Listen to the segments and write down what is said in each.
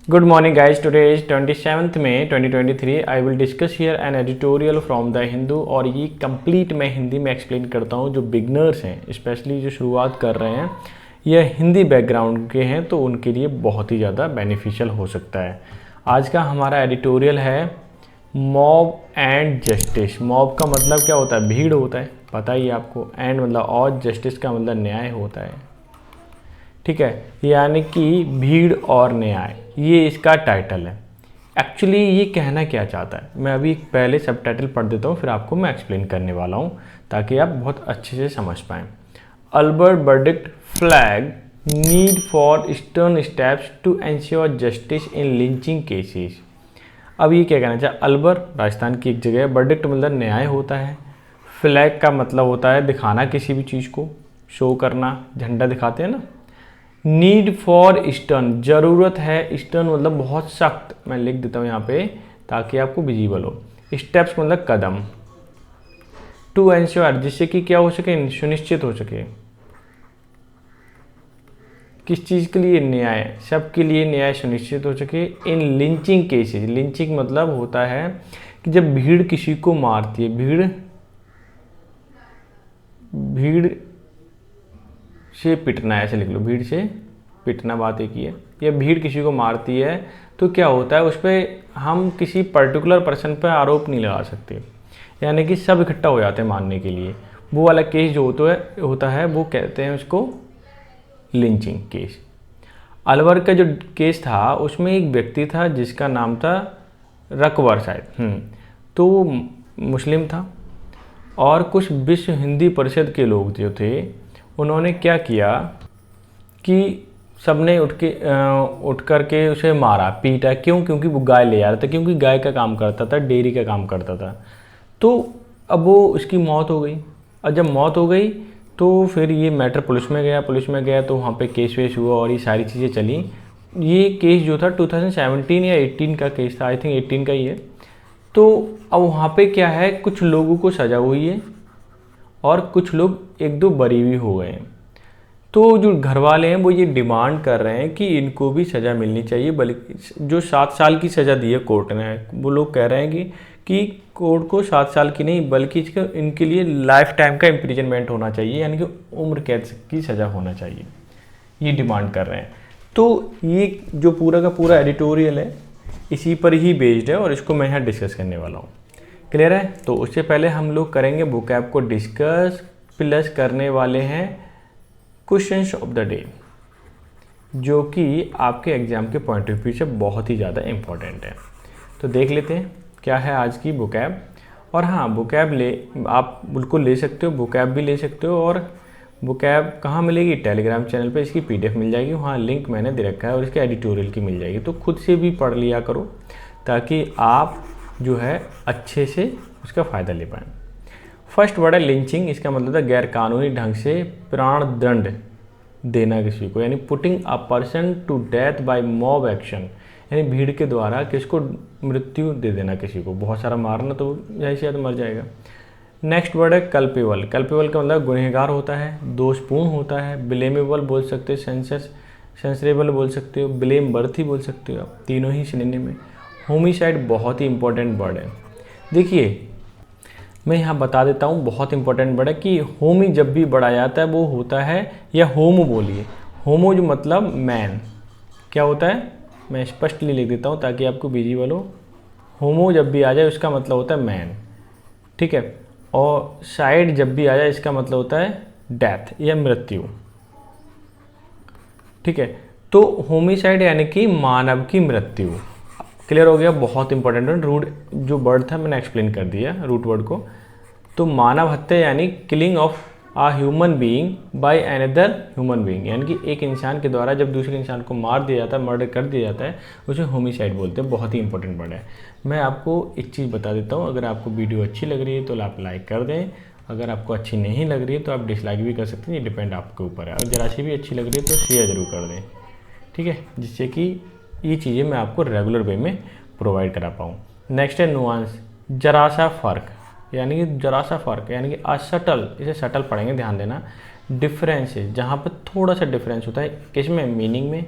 Good morning guys, today is 27th May 2023. I will discuss here an editorial from the Hindu और ये complete मैं हिंदी में explain करता हूँ। जो बिगनर्स हैं, स्पेशली जो शुरुआत कर रहे हैं, यह हिंदी बैकग्राउंड के हैं तो उनके लिए बहुत ही ज़्यादा बेनिफिशियल हो सकता है। आज का हमारा एडिटोरियल है मॉब एंड जस्टिस। मॉब का मतलब क्या होता है? भीड़ होता है, पता ही आपको। एंड मतलब और जस्टिस का मतलब न्याय होता है, ठीक है, यानी कि भीड़ और न्याय, ये इसका टाइटल है। एक्चुअली ये कहना क्या चाहता है, मैं अभी पहले सब टाइटल पढ़ देता हूँ, फिर आपको मैं एक्सप्लेन करने वाला हूँ ताकि आप बहुत अच्छे से समझ पाएँ। Albert verdict flag need for stern steps to ensure justice in lynching cases. अब ये क्या कहना चाहिए? अल्बर राजस्थान की एक जगह है, वर्डिक्ट मतलब न्याय होता है, फ्लैग का मतलब होता है दिखाना किसी भी चीज़ को, शो करना, झंडा दिखाते हैं ना। नीड फॉर स्टर्न, ज़रूरत है, स्टर्न मतलब बहुत सख्त, मैं लिख देता हूँ यहाँ पे ताकि आपको विजिबल हो। स्टेप्स मतलब कदम। टू एंश्योर, जिससे कि क्या हो सके? सुनिश्चित हो सके। किस चीज़ के लिए? न्याय, सबके लिए न्याय सुनिश्चित हो सके। इन लिंचिंग केसेस, लिंचिंग मतलब होता है कि जब भीड़ किसी को मारती है, भीड़ से पिटना, ऐसे लिख लो, भीड़ से पिटना, बात एक ही है। या भीड़ किसी को मारती है तो क्या होता है, उस पर हम किसी पर्टिकुलर पर्सन पर आरोप नहीं लगा सकते, यानी कि सब इकट्ठा हो जाते हैं मारने के लिए। वो वाला केस जो होता है वो कहते हैं उसको लिंचिंग केस। अलवर का जो केस था उसमें एक व्यक्ति था जिसका नाम था रकबर शायद, तो वो मुस्लिम था और कुछ विश्व हिंदी परिषद के लोग जो थे उन्होंने क्या किया कि सबने उठ करके उसे मारा, पीटा। क्यों? क्योंकि वो गाय ले आ रहा था, क्योंकि गाय का काम करता था, डेयरी का काम करता था। तो अब वो उसकी मौत हो गई। और जब मौत हो गई तो फिर ये मैटर पुलिस में गया तो वहाँ पे केस वेस हुआ और ये सारी चीज़ें चली। ये केस जो था 2017 या 18 का केस था, आई थिंक 18 का ही है। तो अब वहाँ पे क्या है, कुछ लोगों को सज़ा हुई है और कुछ लोग एक दो बरी भी हो गए हैं। तो जो घर वाले हैं वो ये डिमांड कर रहे हैं कि इनको भी सज़ा मिलनी चाहिए, बल्कि जो 7 साल की सज़ा दी है कोर्ट ने, वो लोग कह रहे हैं कि कोर्ट को 7 साल की नहीं बल्कि इनके लिए लाइफ टाइम का इम्प्रिजनमेंट होना चाहिए, यानी कि उम्र कैद की सज़ा होना चाहिए, ये डिमांड कर रहे हैं। तो ये जो पूरा का पूरा एडिटोरियल है इसी पर ही बेस्ड है और इसको मैं यहाँ डिस्कस करने वाला हूँ। क्लियर है? तो उससे पहले हम लोग करेंगे वोकैब को डिस्कस, प्लस करने वाले हैं क्वेश्चंस ऑफ द डे, जो कि आपके एग्जाम के पॉइंट ऑफ व्यू से बहुत ही ज़्यादा इम्पॉर्टेंट है। तो देख लेते हैं क्या है आज की वोकैब। और हाँ, वोकैब आप बिल्कुल ले सकते हो, वोकैब भी ले सकते हो। और वोकैब कहाँ मिलेगी? टेलीग्राम चैनल पे इसकी PDF मिल जाएगी, वहाँ लिंक मैंने दे रखा है, और इसके एडिटोरियल की मिल जाएगी। तो खुद से भी पढ़ लिया करो ताकि आप जो है अच्छे से उसका फ़ायदा ले पाएँ। फर्स्ट वर्ड है लिंचिंग। इसका मतलब है गैर कानूनी ढंग से प्राण दंड देना किसी को, यानी putting a person to death by mob action, यानी भीड़ के द्वारा किसको मृत्यु दे देना किसी को। बहुत सारा मारना तो यही शायद मर जाएगा। नेक्स्ट वर्ड है कल्पेबल। कल्पेबल का मतलब गुनहगार होता है, दोषपूर्ण होता है। ब्लेमेबल बोल सकते हो, सेंसरेबल बोल सकते हो, ब्लेम बर्थी बोल सकते हो, आप तीनों ही सिनोनिम में। होमिसाइड बहुत ही इंपॉर्टेंट वर्ड है। देखिए मैं यहाँ बता देता हूँ, बहुत इंपॉर्टेंट वर्ड है कि होमी जब भी बढ़ा जाता है वो होता है, या होमो बोलिए, होमो जो मतलब मैन, क्या होता है? मैं स्पष्टली लिख देता हूँ ताकि आपको विजिबल हो। होमो जब भी आ जाए उसका मतलब होता है मैन, ठीक है। और साइड जब भी आ जाए इसका मतलब होता है डेथ या मृत्यु, ठीक है। तो होमिसाइड यानी कि मानव की मृत्यु। क्लियर हो गया? बहुत इंपॉर्टेंट है। रूट जो वर्ड था मैंने एक्सप्लेन कर दिया, रूट वर्ड को। तो मानव हत्या यानी killing of a human being by another human being, यानी कि एक इंसान के द्वारा जब दूसरे इंसान को मार दिया जाता है, मर्डर कर दिया जाता है, उसे होमिसाइड बोलते हैं। बहुत ही इंपॉर्टेंट वर्ड है। मैं आपको एक चीज़ बता देता हूँ, अगर आपको वीडियो अच्छी लग रही है तो आप लाइक कर दें, अगर आपको अच्छी नहीं लग रही है तो आप डिसलाइक भी कर सकते हैं, ये डिपेंड आपके ऊपर है। और जरा सी भी अच्छी लग रही है तो शेयर ज़रूर कर दें, ठीक है, जिससे कि ये चीज़ें मैं आपको रेगुलर वे में प्रोवाइड करा पाऊँ। नेक्स्ट है नुआंस, जरा सा फ़र्क, यानी कि जरा सा फ़र्क, यानी कि असटल, इसे सटल पढ़ेंगे, ध्यान देना। डिफरेंस है जहाँ पर थोड़ा सा डिफरेंस होता है, किसमें? मीनिंग में।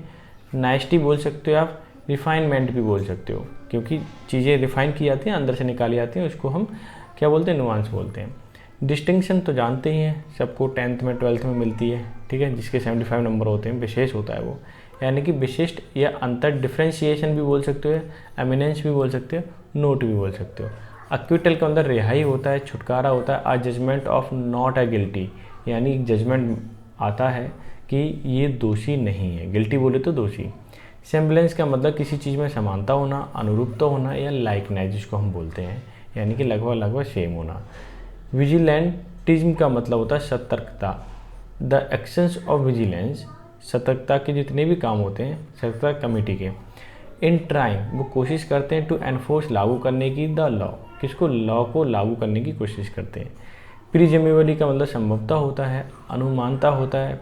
नाइस्टी बोल सकते हो आप, रिफाइनमेंट भी बोल सकते हो, क्योंकि चीज़ें रिफाइन की जाती हैं, अंदर से निकाली जाती हैं, उसको हम क्या बोलते हैं, नुआंस बोलते हैं। डिस्टिंक्शन तो जानते ही हैं, सबको 10th में 12th में मिलती है, ठीक है, जिसके 75 नंबर होते हैं, विशेष होता है वो, यानी कि विशिष्ट या अंतर, डिफ्रेंशिएशन भी बोल सकते हो, एमिनेंस भी बोल सकते हो, नोट भी बोल सकते हो। अक्विटल के अंदर रिहाई होता है, छुटकारा होता है, a judgement of not a guilty, यानी एक जजमेंट आता है कि ये दोषी नहीं है, गिल्टी बोले तो दोषी। सेम्बलेंस का मतलब किसी चीज़ में समानता होना, अनुरूपता होना या लाइकनेस जिसको हम बोलते हैं, यानी कि लगभग सेम होना। विजिलेंटिज्म का मतलब होता है सतर्कता, द एक्शंस ऑफ विजिलेंस, सतर्कता के जितने भी काम होते हैं सतर्कता कमेटी के। इन ट्राइंग, वो कोशिश करते हैं टू एनफोर्स, लागू करने की, द लॉ, किसको, लॉ को लागू करने की कोशिश करते हैं। प्रीजमेबली का मतलब संभवता होता है, अनुमानता होता है।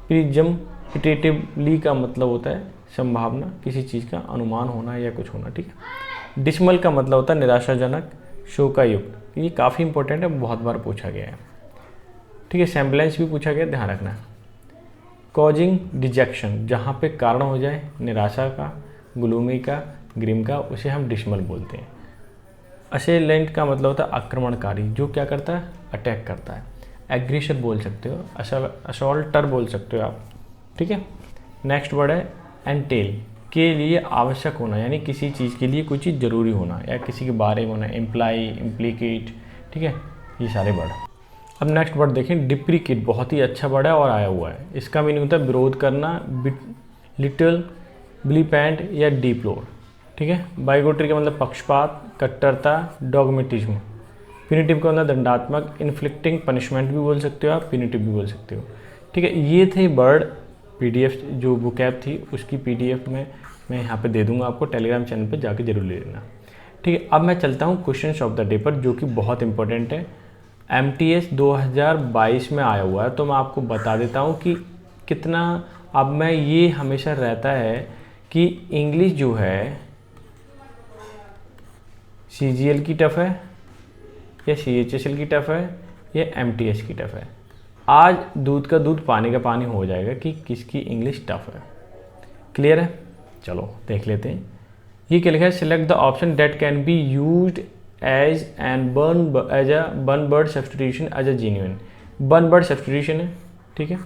प्रीजम्पिटेटिवली का मतलब होता है संभावना, किसी चीज़ का अनुमान होना या कुछ होना, ठीक है। डिसमल का मतलब होता है निराशाजनक, शोकायुक्त, ये काफ़ी इंपॉर्टेंट है, बहुत बार पूछा गया है, ठीक है। सेम्बलेंस भी पूछा गया, ध्यान रखना। कॉजिंग डिजेक्शन, जहाँ पे कारण हो जाए निराशा का, ग्लूमी का, ग्रीम का, उसे हम डिसमल बोलते हैं। असेलेंट का मतलब होता है आक्रमणकारी, जो क्या करता है, अटैक करता है। एग्रेसर बोल सकते हो, असॉल्टर बोल सकते हो आप, ठीक है। नेक्स्ट वर्ड है एंटेल, के लिए आवश्यक होना, यानी किसी चीज़ के लिए कोई चीज़ ज़रूरी होना या किसी के बारे में होना, इम्प्लाई, इम्प्लीकेट, ठीक है, ये सारे वर्ड। अब नेक्स्ट वर्ड देखें, डिप्रीकेट, बहुत ही अच्छा वर्ड है और आया हुआ है। इसका मीनिंग होता है विरोध करना, लिटिल, ब्लीपेंट या डिप्लोर, ठीक है। बाइगोट्री का मतलब पक्षपात, कट्टरता, डॉगमेटिज्म। पिनिटिव का मतलब दंडात्मक, इन्फ्लिक्टिंग पनिशमेंट भी बोल सकते हो आप, पिनिटिव भी बोल सकते हो, ठीक है। ये थे वर्ड, पीडीएफ जो बुकैब थी उसकी पीडीएफ में मैं यहाँ पे दे दूंगा आपको, टेलीग्राम चैनल पे जाके जरूर ले लेना, ठीक है। अब मैं चलता हूँ क्वेश्चंस ऑफ द डे पर, जो कि बहुत इंपॉर्टेंट है, एमटीएस 2022 में आया हुआ है, तो मैं आपको बता देता हूँ कि कितना। अब मैं ये हमेशा रहता है कि इंग्लिश जो है सीजीएल की टफ है या सीएचएसएल की टफ है या एमटीएस की टफ है। आज दूध का दूध पानी का पानी हो जाएगा कि किसकी इंग्लिश टफ है। क्लियर है, चलो देख लेते हैं। ये क्या लिखा है, select the option that can be used as an बर्न word substitution as a genuine. बर्न बर्ड सब्सटीट्यूशन है, ठीक है।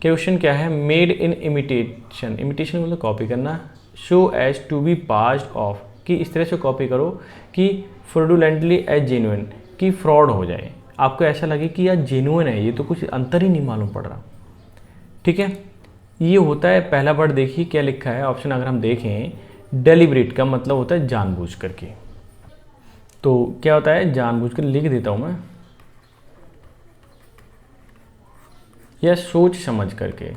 क्वेश्चन क्या है, मेड इन इमिटेशन, इमिटेशन मतलब कॉपी करना, show as to be passed off, कि इस तरह से कॉपी करो कि फ्रॉडुलेंटली एज जेन्युइन, कि फ्रॉड हो जाए, आपको ऐसा लगे कि यार जेन्युइन है, ये तो कुछ अंतर ही नहीं मालूम पड़ रहा, ठीक है। ये होता है पहला वर्ड, देखिए क्या लिखा है ऑप्शन, अगर हम देखें डेलिब्रेट का मतलब होता है जानबूझ करके, तो क्या होता है जानबूझ कर, लिख देता हूं मैं, या सोच समझ करके,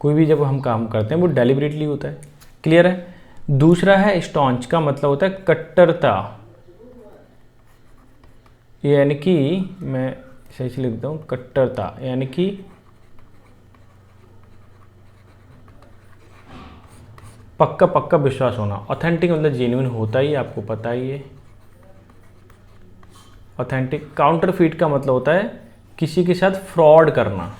कोई भी जब हम काम करते हैं वो डेलिब्रेटली होता है। क्लियर है। दूसरा है स्टॉन्च का मतलब होता है कट्टरता, यानी कि मैं सही से लिख देता हूं, कट्टरता यानी कि पक्का पक्का विश्वास होना। ऑथेंटिक मतलब जेन्युइन होता ही, आपको पता ही है ऑथेंटिक। काउंटरफीट का मतलब होता है किसी के साथ फ्रॉड करना,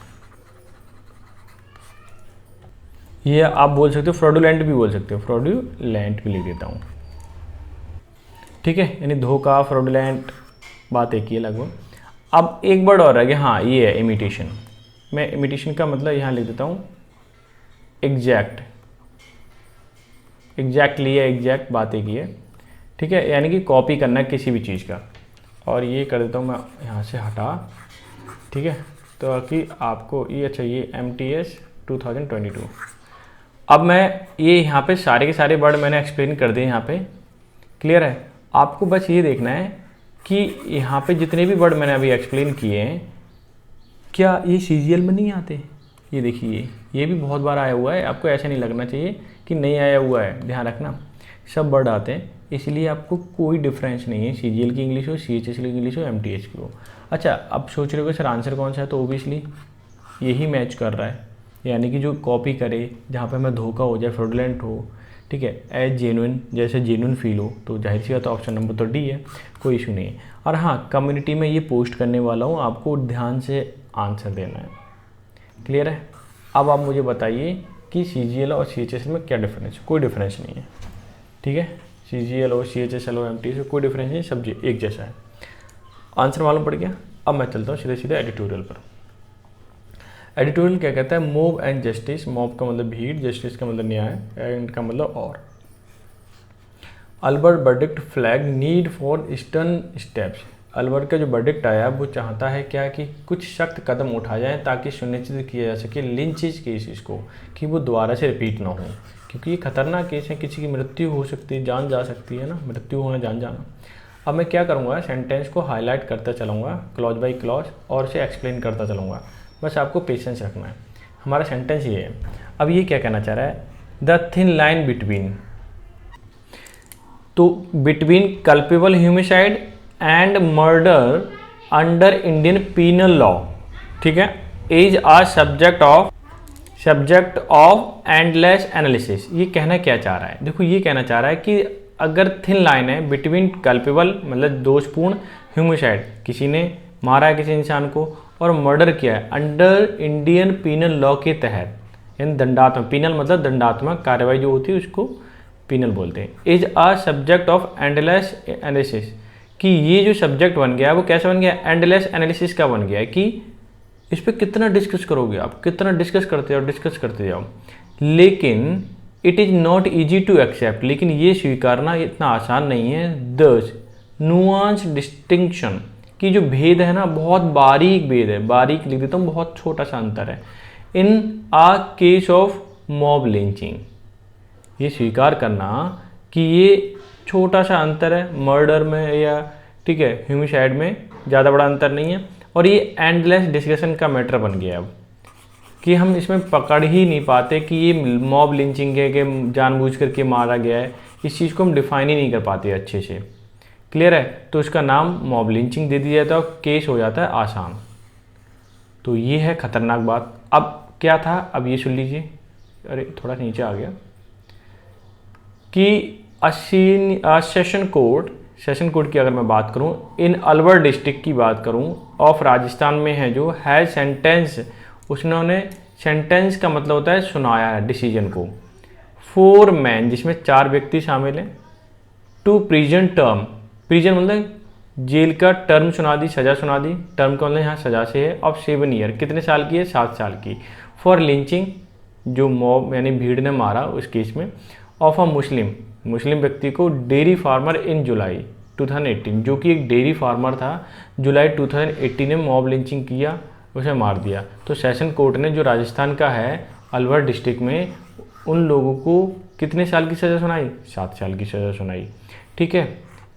ये आप बोल सकते हो, फ्रॉडुलेंट भी बोल सकते हो, फ्रॉडुलेंट भी लिख देता हूँ, ठीक है, यानी धोखा, फ्रॉडुलेंट, बात एक ही है लगभग। अब एक वर्ड और है कि हाँ ये है इमिटेशन, मैं इमिटेशन का मतलब यहाँ लिख देता हूँ एग्जैक्ट, एग्जैक्टली है, एग्जैक्ट, बात एक ही है, ठीक है, यानी कि कॉपी करना है किसी भी चीज़ का। और ये कर देता हूँ मैं यहाँ से हटा, ठीक है, तो कि आपको ये चाहिए MTS 2022। अब मैं ये यहाँ पे सारे के सारे वर्ड मैंने एक्सप्लेन कर दिए यहाँ पे। क्लियर है। आपको बस ये देखना है कि यहाँ पे जितने भी वर्ड मैंने अभी एक्सप्लेन किए हैं क्या ये सीजीएल में नहीं आते। ये देखिए ये भी बहुत बार आया हुआ है, आपको ऐसा नहीं लगना चाहिए कि नहीं आया हुआ है, ध्यान रखना सब वर्ड आते हैं, इसलिए आपको कोई डिफरेंस नहीं है सीजीएल की इंग्लिश हो, सीएचएसएल की इंग्लिश हो, एमटीएस की हो। अच्छा अब सोच रहे हो सर आंसर कौन सा है, तो ओबियसली यही मैच कर रहा है, यानी कि जो कॉपी करे, जहाँ पे हमें धोखा हो जाए, फ्रॉडुलेंट हो, ठीक है, एज जेन्युइन, जैसे जेन्युइन फील हो, तो जाहिर सी बात है ऑप्शन नंबर तो डी है, कोई इशू नहीं है। और हाँ कम्युनिटी में ये पोस्ट करने वाला हूँ, आपको ध्यान से आंसर देना है। क्लियर है। अब आप मुझे बताइए कि CGL और CHSL में क्या डिफरेंस है? कोई डिफरेंस नहीं है, ठीक है। CGL और CHSL और MT से कोई डिफरेंस नहीं, सब एक जैसा है। आंसर मालूम पड़ गया। अब मैं चलता हूँ सीधे सीधे एडिटोरियल पर। एडिटोरियल क्या कहता है? Move and justice. मूव का मतलब भीड़, जस्टिस का मतलब न्याय, एंड का मतलब और। Albert verdict flag need for stern steps. Albert का जो वर्डिक्ट आया वो चाहता है क्या कि कुछ सख्त कदम उठाए जाएं ताकि सुनिश्चित किया जा सके लिंचेज केसेस को कि वो दोबारा से रिपीट ना हो, क्योंकि ये खतरनाक केस है, किसी की मृत्यु हो सकती है, जान जा सकती है ना, मृत्यु होना जान जाना। अब मैं क्या करूँगा, सेंटेंस को हाईलाइट करता चलूँगा क्लॉज बाई क्लॉज और उसे एक्सप्लेन करता चलूँगा, बस आपको पेशेंस रखना है। हमारा सेंटेंस ये है। अब ये क्या कहना चाह रहा है? द थिन लाइन बिटवीन, तो between culpable homicide and murder under Indian penal law, ठीक है, is a subject of endless analysis. ये कहना क्या चाह रहा है? देखो ये कहना चाह रहा है कि अगर थिन लाइन है बिटवीन कल्पेबल मतलब दोषपूर्ण, ह्यूमिसाइड किसी ने मारा है किसी इंसान को, और मर्डर किया है अंडर इंडियन पीनल लॉ के तहत, यानी दंडात्मक, पीनल मतलब दंडात्मक कार्रवाई जो होती है उसको पीनल बोलते हैं। Is a subject of endless analysis, कि ये जो सब्जेक्ट बन गया है वो कैसे बन गया? एंडलेस एनालिसिस का बन गया है कि इस पर कितना डिस्कस करोगे आप, कितना डिस्कस करते जाओ, लेकिन it is not easy to accept, लेकिन ये स्वीकारना इतना आसान नहीं है। दस नुआंस डिस्टिंक्शन, की जो भेद है ना, बहुत बारीक भेद है, बारीक लिख देता हूँ, बहुत छोटा सा अंतर है। इन आ केस ऑफ मॉब लिंचिंग, ये स्वीकार करना कि ये छोटा सा अंतर है मर्डर में या ठीक है ह्यूमिसाइड में, ज़्यादा बड़ा अंतर नहीं है, और ये एंडलेस डिस्कशन का मैटर बन गया अब कि हम इसमें पकड़ ही नहीं पाते कि ये मॉब लिंचिंग है कि जानबूझ करके मारा गया है, इस चीज़ को हम डिफाइन ही नहीं कर पाते अच्छे से। क्लियर है? तो इसका नाम मॉब लिंचिंग दे दिया जाता है और केस हो जाता है आसान। तो ये है खतरनाक बात। अब क्या था, अब ये सुन लीजिए, अरे थोड़ा नीचे आ गया, कि सेशन कोड की अगर मैं बात करूं, इन अलवर डिस्ट्रिक्ट की बात करूं ऑफ राजस्थान में है जो है सेंटेंस, उसने सेंटेंस का मतलब होता है सुनाया है डिसीजन को, 4 मैन जिसमें 4 व्यक्ति शामिल हैं, टू प्रिजन टर्म, प्रिजन मतलब जेल का टर्म सुना दी, सज़ा सुना दी, टर्म का मतलब यहाँ सज़ा से है, ऑफ 7 ईयर, कितने साल की है? 7 साल की, फॉर लिंचिंग जो मॉब यानी भीड़ ने मारा उस केस में, ऑफ अ मुस्लिम व्यक्ति को, डेयरी फार्मर इन जुलाई 2018, जो कि एक डेयरी फार्मर था, जुलाई 2018 में मॉब लिंचिंग किया, उसे मार दिया। तो सेशन कोर्ट ने जो राजस्थान का है अलवर डिस्ट्रिक्ट में उन लोगों को कितने साल की सज़ा सुनाई? 7 साल की सज़ा सुनाई। ठीक है,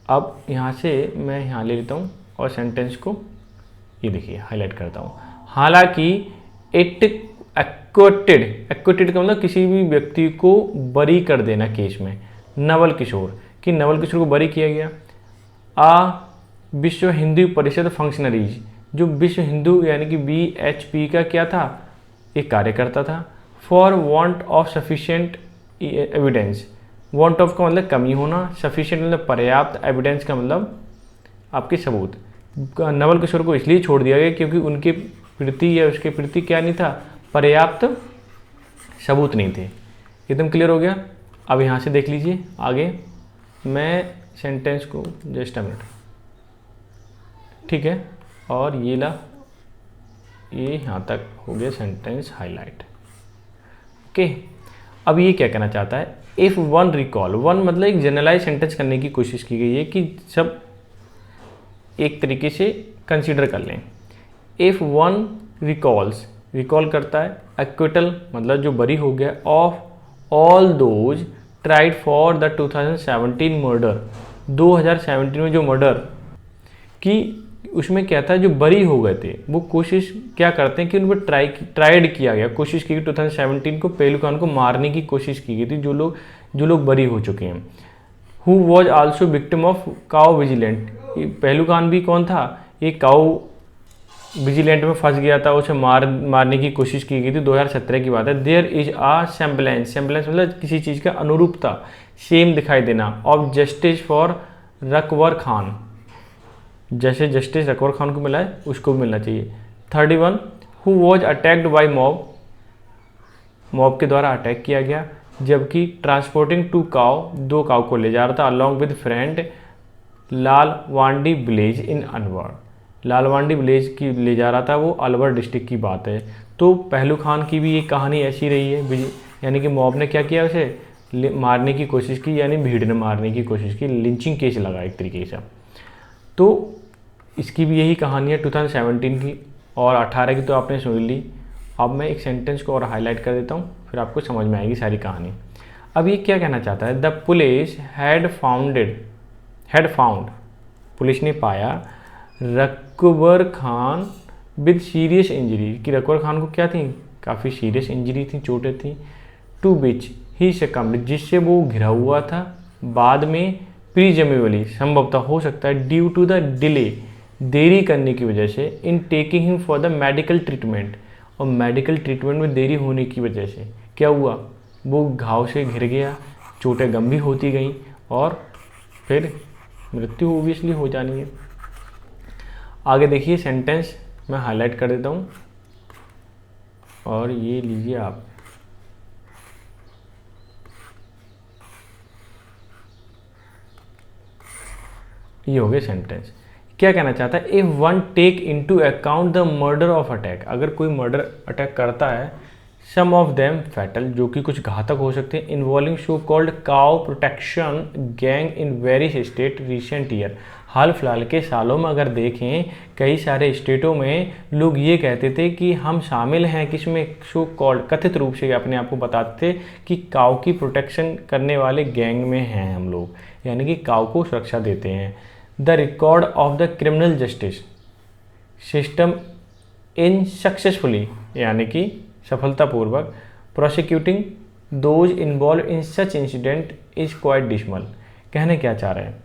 अब यहाँ से मैं यहाँ ले लेता हूँ और सेंटेंस को ये देखिए हाईलाइट करता हूँ। हालांकि इट एक्विटेड का मतलब किसी भी व्यक्ति को बरी कर देना केस में, नवल किशोर कि नवल किशोर को बरी किया गया। विश्व हिंदू परिषद फंक्शनरीज, जो विश्व हिंदू यानी कि BHP का क्या था? एक कार्यकर्ता था। For want of sufficient evidence, want of का मतलब कमी होना, सफिशिएंट मतलब पर्याप्त, एविडेंस का मतलब आपके सबूत। नवल किशोर को इसलिए छोड़ दिया गया क्योंकि उनके प्रति या उसके प्रति क्या नहीं था? पर्याप्त सबूत नहीं थे। एकदम क्लियर हो गया। अब यहाँ से देख लीजिए आगे, मैं सेंटेंस को जस्ट अ मिनट, ठीक है, और ये ला, ये यहाँ तक हो गया सेंटेंस हाईलाइट। ओके, अब ये क्या कहना चाहता है? इफ़ वन रिकॉल, वन मतलब एक जनरलाइज सेंटेंस करने की कोशिश की गई है कि सब एक तरीके से कंसीडर कर लें। इफ़ वन रिकॉल्स, रिकॉल करता है, एक्विटल मतलब जो बरी हो गया, of all those tried for the 2017 murder, 2017 में जो मर्डर की उसमें क्या था, जो बरी हो गए थे वो कोशिश क्या करते हैं कि उन पर ट्राइड किया गया, कोशिश की गई 2017 को पहलुकान को मारने की कोशिश की गई थी, जो लोग बरी हो चुके हैं। Who was also victim of cow vigilant, Pehlu Khan भी कौन था? एक काउ विजिलेंट में फंस गया था, उसे मारने की कोशिश की गई थी, 2017 की बात है। There is a semblance, semblance मतलब किसी चीज़ का अनुरूपता, सेम दिखाई देना, of justice for Rakbar Khan, जैसे जस्टिस रकबर खान को मिला है उसको भी मिलना चाहिए। 31 who was attacked by mob, mob के द्वारा अटैक किया गया, जबकि ट्रांसपोर्टिंग टू काव, 2 काव को ले जा रहा था along with friend Lalwandi village in Alwar. Lalwandi village की ले जा रहा था वो, अलवर डिस्ट्रिक्ट की बात है। तो पहलू खान की भी एक कहानी ऐसी रही है, यानी कि मॉब ने क्या किया, उसे मारने की कोशिश की, यानी भीड़ ने मारने की कोशिश की, लिंचिंग केस लगा एक तरीके से। तो इसकी भी यही कहानी है 2017 की, और 18 की तो आपने सुन ली। अब मैं एक सेंटेंस को और हाईलाइट कर देता हूँ, फिर आपको समझ में आएगी सारी कहानी। अब ये क्या कहना चाहता है, the police had found, police ने पाया Rakbar Khan with serious injury, कि रकबर खान को क्या थी, काफ़ी सीरियस इंजरी थी, चोटें थी, टू विच ही सकम्ड, जिससे वो घिरा हुआ था, बाद में प्रीजमेबली, संभवतः हो सकता है, ड्यू टू द डिले, देरी करने की वजह से, in taking him for the medical treatment, और मेडिकल ट्रीटमेंट में देरी होने की वजह से क्या हुआ, वो घाव से घिर गया, चोटें गंभीर होती गई और फिर मृत्यु ओबियसली हो जानी है। आगे देखिए सेंटेंस मैं हाईलाइट कर देता हूँ, और ये लीजिए आप, ये हो गए सेंटेंस। क्या कहना चाहता है, if one take into account the murder of attack, अगर कोई मर्डर अटैक करता है, सम ऑफ देम फैटल, जो कि कुछ घातक हो सकते हैं, involving so called cow protection gang in various state recent year, हाल फिलहाल के सालों में अगर देखें कई सारे स्टेटों में लोग ये कहते थे कि हम शामिल हैं किसमें, सो कॉल्ड, कथित रूप से अपने आप को बताते थे कि काउ की प्रोटेक्शन करने वाले गैंग में हैं हम लोग, यानी कि काउ को सुरक्षा देते हैं। The record of the criminal justice system in successfully, यानी कि सफलतापूर्वक, prosecuting those involve in such incident is quite dismal. कहने क्या चाह रहे हैं,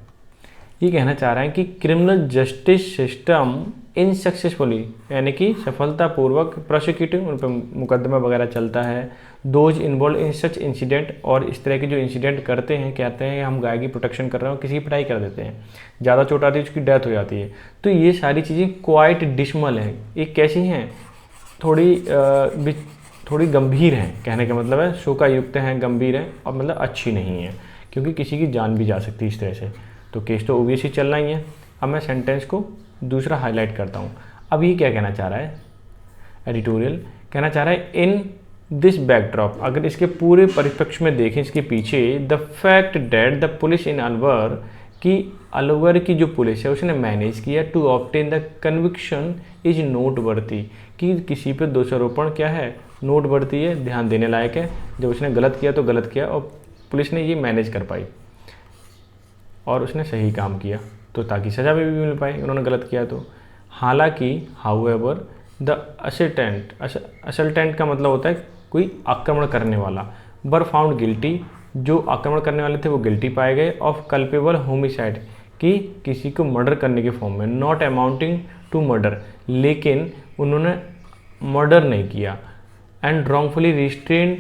ये कहना चाह रहे हैं कि criminal justice system in successfully, यानी कि सफलतापूर्वक, प्रोसिक्यूटिंग, उन पर मुकदमा वगैरह चलता है, those involve in such incident, और इस तरह के जो इंसिडेंट करते हैं, कहते हैं हम गाय की प्रोटेक्शन कर रहे हो, किसी की पिटाई कर देते हैं, ज़्यादा चोट आती है, उसकी डेथ हो जाती है, तो ये सारी चीज़ें क्वाइट डिसमल है। ये कैसी हैं, थोड़ी गंभीर हैं, कहने का मतलब है शोकायुक्त हैं, गंभीर हैं, और मतलब अच्छी नहीं है, क्योंकि किसी की जान भी जा सकती है इस तरह से। तो केस तो ओबियसली चलना ही है। अब मैं सेंटेंस को दूसरा हाईलाइट करता हूँ। अब ये क्या कहना चाह रहा है, एडिटोरियल कहना चाह रहा है, इन दिस बैकड्रॉप, अगर इसके पूरे परिप्रेक्ष्य में देखें, इसके पीछे, the fact that the police in Alwar, कि अलवर की जो पुलिस है उसने मैनेज किया to obtain the conviction is noteworthy, कि किसी पे दोषारोपण क्या है, नोटवर्दी है, ध्यान देने लायक है, जब उसने गलत किया तो गलत किया, और पुलिस ने ये मैनेज कर पाई और उसने सही काम किया, तो ताकि सज़ा भी मिल पाए उन्होंने गलत किया तो। हालांकि हाउएवर द असल्टेंट का मतलब होता है कोई आक्रमण करने वाला, वर फाउंड गिल्टी, जो आक्रमण करने वाले थे वो गिल्टी पाए गए, ऑफ कल्पेबल होमिसाइड, कि किसी को मर्डर करने के फॉर्म में, नॉट अमाउंटिंग टू मर्डर, लेकिन उन्होंने मर्डर नहीं किया, and wrongfully restrain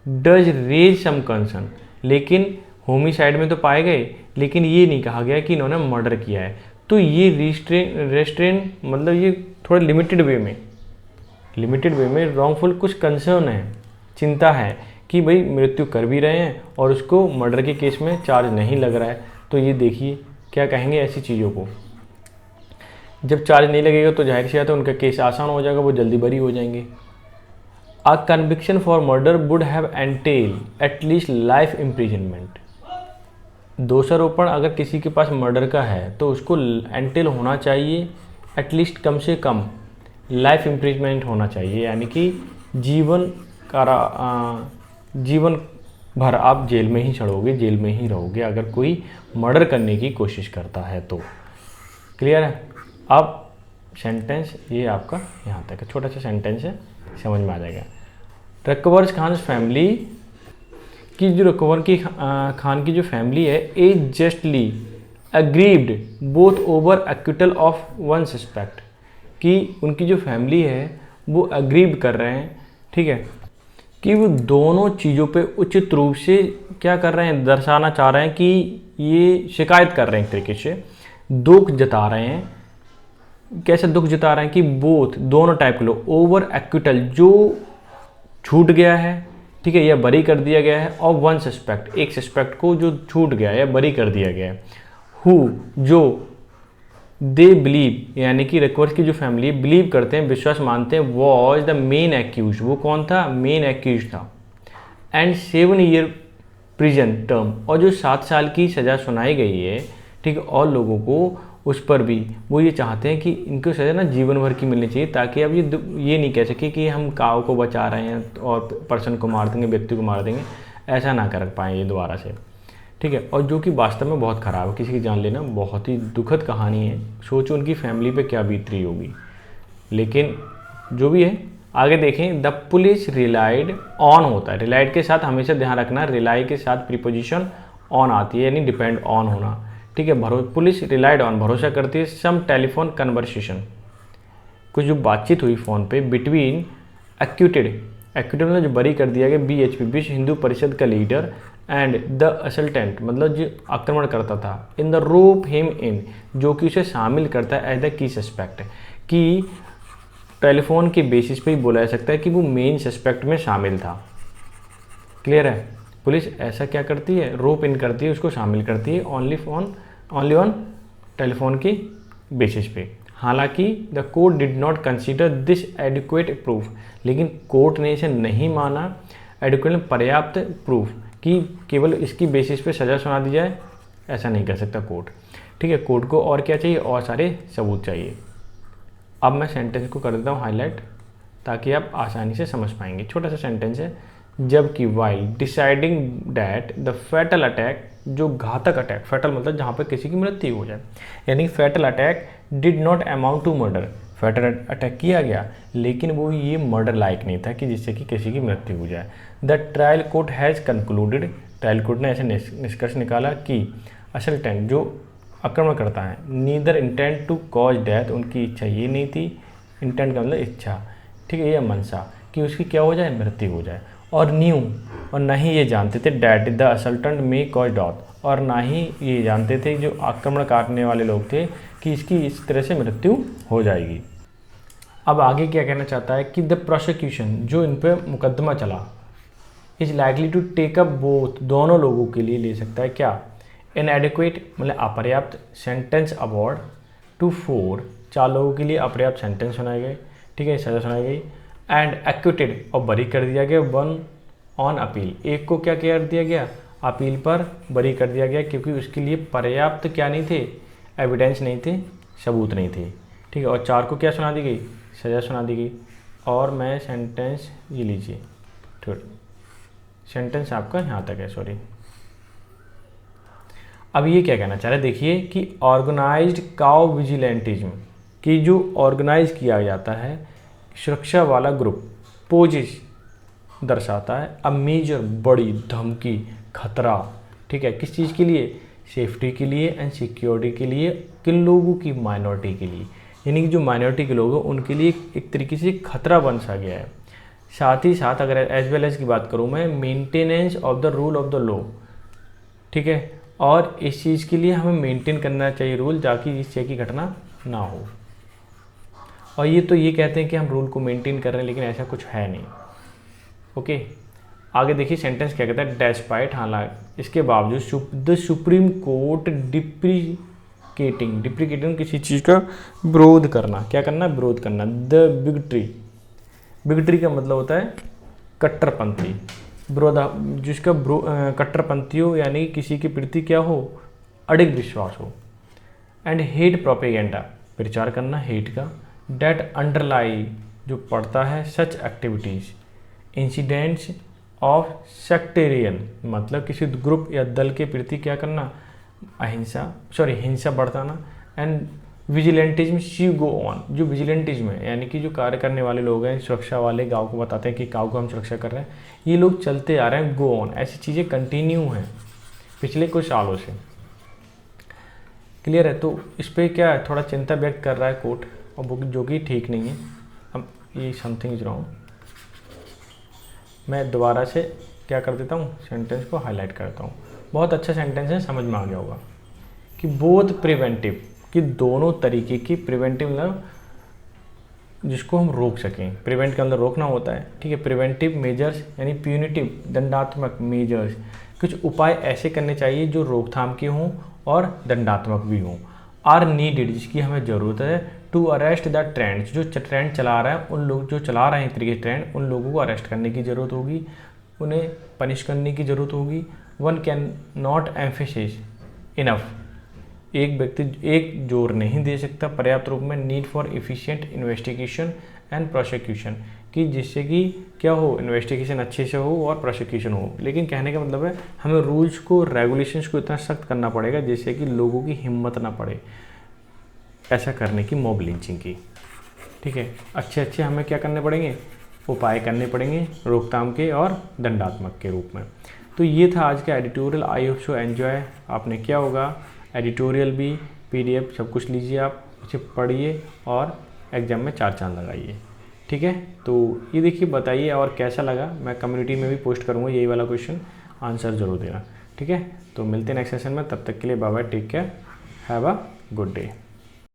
does raise some concern, लेकिन होमिसाइड में तो पाए गए, लेकिन ये नहीं कहा गया कि इन्होंने मर्डर किया है। तो ये रेस्ट्रेन मतलब ये थोड़ा लिमिटेड वे में रॉन्गफुल कुछ कंसर्न है, चिंता है कि भाई मृत्यु कर भी रहे हैं और उसको मर्डर के केस में चार्ज नहीं लग रहा है। तो ये देखिए क्या कहेंगे ऐसी चीज़ों को, जब चार्ज नहीं लगेगा तो जाहिर सी बात है उनका केस आसान हो जाएगा, वो जल्दी बरी हो जाएंगे। A conviction for murder would have entail at least life imprisonment, दोषारोपण अगर किसी के पास मर्डर का है तो उसको एंटेल होना चाहिए, एटलीस्ट कम से कम लाइफ इम्प्रिजमेंट होना चाहिए, यानी कि जीवन भर आप जेल में ही चढ़ोगे, जेल में ही रहोगे अगर कोई मर्डर करने की कोशिश करता है तो। क्लियर है। अब सेंटेंस ये आपका यहाँ तक है, छोटा सा सेंटेंस है, समझ में आ जाएगा। रकबर खान फैमिली की जो रकबर की खान की जो फैमिली है, is justly aggrieved both over acquittal of one suspect, कि उनकी जो फैमिली है वो अग्रीव कर रहे हैं, ठीक है, कि वो दोनों चीज़ों पे उचित रूप से क्या कर रहे हैं, दर्शाना चाह रहे हैं कि ये शिकायत कर रहे हैं, एक तरीके से दुख जता रहे हैं। कैसे दुख जता रहे हैं कि बोथ दोनों टाइप के लोग, ओवर एक्विटल जो छूट गया है, ठीक है, या बरी कर दिया गया है, और वन सस्पेक्ट, एक सस्पेक्ट को जो छूट गया या बरी कर दिया गया है, हु जो दे बिलीव यानी कि रिक्वर्स की जो फैमिली बिलीव करते हैं, विश्वास मानते हैं, वॉज द मेन एक्यूज, वो कौन था, मेन एक्यूज था, एंड 7 ईयर प्रिजन टर्म, और जो 7 साल की सज़ा सुनाई गई है, ठीक है, और लोगों को उस पर भी वो ये चाहते हैं कि इनको सज़ा ना जीवन भर की मिलनी चाहिए, ताकि अब ये नहीं कह सके कि हम काऊ को बचा रहे हैं और पर्सन को मार देंगे, व्यक्ति को मार देंगे, ऐसा ना कर पाएँ ये दोबारा से, ठीक है। और जो कि वास्तव में बहुत ख़राब है, किसी की जान लेना बहुत ही दुखद कहानी है, सोचो उनकी फैमिली पे क्या बीत रही होगी। लेकिन जो भी है आगे देखें, द पुलिस रिलाइड ऑन होता है, रिलाइड के साथ हमेशा ध्यान रखना, रिलाई के साथ प्रीपोजिशन ऑन आती है, यानी डिपेंड ऑन होना, ठीक है। पुलिस रिलाइड ऑन भरोसा करती है, सम टेलीफोन कन्वर्सेशन, कुछ जो बातचीत हुई फ़ोन पे बिटवीन एक्यूटेड मतलब जो बरी कर दिया गया, BHP विश्व हिंदू परिषद का लीडर, एंड द असल्टेंट मतलब जो आक्रमण करता था, in the rope him in, जो कि उसे शामिल करता है एज द की सस्पेक्ट, कि टेलीफोन के बेसिस पे ही बोला जा सकता है कि वो मेन सस्पेक्ट में शामिल था। क्लियर है, पुलिस ऐसा क्या करती है, रोप इन करती है, उसको शामिल करती है ओनली ऑन टेलीफोन की बेसिस पे। हालांकि the court did not consider this adequate proof, लेकिन कोर्ट ने इसे नहीं माना एडिक्वेट पर्याप्त प्रूफ कि केवल इसकी बेसिस पे सज़ा सुना दी जाए, ऐसा नहीं कर सकता कोर्ट, ठीक है। कोर्ट को और क्या चाहिए, और सारे सबूत चाहिए। अब मैं सेंटेंस को कर देता हूँ हाईलाइट, ताकि आप आसानी से समझ पाएंगे। छोटा सा सेंटेंस है, जबकि while deciding that the fatal attack, जो घातक अटैक, फैटल मतलब जहाँ पर किसी की मृत्यु हो जाए, यानी fatal attack did not amount to murder, fatal attack किया गया लेकिन वो ये मर्डर लायक नहीं था कि जिससे कि किसी की मृत्यु हो जाए। The trial court has concluded, trial court ने ऐसे निष्कर्ष निकाला कि असल्टेंट जो आक्रमण करता है, neither intent to cause death, उनकी इच्छा ये नहीं थी, इंटेंट का मतलब इच्छा, ठीक है, ये मनसा कि उसकी क्या हो जाए, मृत्यु हो जाए, और न्यू और ना ही ये जानते थे that the assailant may cause death, और ना ही ये जानते थे जो आक्रमण करने वाले लोग थे कि इसकी इस तरह से मृत्यु हो जाएगी। अब आगे क्या कहना चाहता है कि द प्रोसिक्यूशन, जो इन पर मुकदमा चला, is likely to take up both, दोनों लोगों के लिए ले सकता है क्या, इनएडिक्वेट मतलब अपर्याप्त, सेंटेंस अवॉर्ड टू 4, 4 लोगों के लिए अपर्याप्त सेंटेंस सुनाए गए, ठीक है, सज़ा सुनाई गई, एंड एक्विटेड और बरी कर दिया गया, 1 ऑन अपील, एक को क्या कर दिया गया, अपील पर बरी कर दिया गया, क्योंकि उसके लिए पर्याप्त क्या नहीं थे, एविडेंस नहीं थे, सबूत नहीं थे, ठीक है, और 4 को क्या सुना दी गई, सज़ा सुना दी गई। और मैं सेंटेंस ये लीजिए, सेंटेंस आपका यहाँ तक है, सॉरी। अब ये क्या कहना चाह रहे हैं, देखिए कि ऑर्गेनाइज्ड काउ विजिलेंटिज्म, कि जो ऑर्गेनाइज किया जाता है सुरक्षा वाला ग्रुप, पोजिस दर्शाता है अ मेजर, बड़ी धमकी, खतरा, ठीक है, किस चीज़ के लिए, सेफ्टी के लिए एंड सिक्योरिटी के लिए, किन लोगों की, माइनॉरिटी के लिए, यानी कि जो माइनॉरिटी के लोग हैं उनके लिए एक तरीके से खतरा बन सा गया है। साथ ही साथ अगर एज वेल एज की बात करूँ मैं, maintenance of the rule of the law, ठीक है, और इस चीज़ के लिए हमें मेंटेन करना चाहिए रूल, ताकि इस चीज़ की घटना ना हो। और ये तो ये कहते हैं कि हम रूल को मेंटेन कर रहे हैं, लेकिन ऐसा कुछ है नहीं। ओके, आगे देखिए सेंटेंस क्या कहता है, डेस्पाइट, हालांकि इसके बावजूद द सुप्रीम कोर्ट डिप्रिकेटिंग किसी चीज़ का विरोध करना, क्या करना, विरोध करना, द बिगट्री का मतलब होता है कट्टरपंथी, विरोधा जिसका कट्टरपंथी हो, यानी किसी के प्रति क्या हो, अडिग विश्वास हो, एंड हेट प्रोपेगेंडा, प्रचार करना हेट का, डेट अंडरलाई जो पढ़ता है सच एक्टिविटीज़, इंसिडेंट्स ऑफ सेक्टेरियन मतलब किसी ग्रुप या दल के प्रति क्या करना, हिंसा बरताना, and vigilantism she go on, जो विजिलेंटिज्म है यानी कि जो कार्य करने वाले लोग हैं, सुरक्षा वाले, गांव को बताते हैं कि गांव को हम सुरक्षा कर रहे हैं, ये लोग चलते आ रहे हैं, गो ऑन, ऐसी चीज़ें कंटिन्यू हैं पिछले कुछ सालों से। क्लियर है, तो इस पर क्या है, थोड़ा चिंता व्यक्त कर रहा है कोर्ट, और बुक जो कि ठीक नहीं है। अब ये समथिंग इज रॉन्ग, मैं दोबारा से क्या कर देता हूँ, सेंटेंस को हाईलाइट करता हूँ। बहुत अच्छा सेंटेंस है, समझ में आ गया होगा कि बोथ प्रिवेंटिव, कि दोनों तरीके की, प्रिवेंटिव मतलब जिसको हम रोक सकें। प्रिवेंट के अंदर रोकना होता है, ठीक है। प्रिवेंटिव मेजर्स यानी प्यूनिटिव दंडात्मक मेजर्स, कुछ उपाय ऐसे करने चाहिए जो रोकथाम के हों और दंडात्मक भी हों। आर नीडेड, जिसकी हमें ज़रूरत है, टू अरेस्ट द ट्रेंड्स, जो ट्रेंड चला रहा है उन लोग जो चला रहे हैं तरीके ट्रेंड, उन लोगों को अरेस्ट करने की ज़रूरत होगी, उन्हें पनिश करने की ज़रूरत होगी। One can not emphasise enough, एक व्यक्ति एक जोर नहीं दे सकता पर्याप्त रूप में, need for efficient investigation and prosecution, कि जिससे कि क्या हो, इन्वेस्टिगेशन अच्छे से हो और प्रोसिक्यूशन हो। लेकिन कहने का मतलब है हमें रूल्स को, रेगुलेशंस को इतना सख्त करना पड़ेगा जिससे कि लोगों की हिम्मत ना पड़े ऐसा करने की, मॉब लिंचिंग की, ठीक है। अच्छे अच्छे हमें क्या करने पड़ेंगे, उपाय करने पड़ेंगे रोकथाम के और दंडात्मक के रूप में। तो ये था आज का editorial. I hope so enjoy आपने किया होगा। एडिटोरियल भी, पीडीएफ सब कुछ लीजिए आप, उसे पढ़िए और एग्ज़ाम में 4 चांद लगाइए, ठीक है। तो ये देखिए, बताइए और कैसा लगा। मैं कम्युनिटी में भी पोस्ट करूँगा यही वाला क्वेश्चन, आंसर ज़रूर देना, ठीक है। तो मिलते हैं नेक्स्ट सेशन में, तब तक के लिए bye bye, take care, have a good day.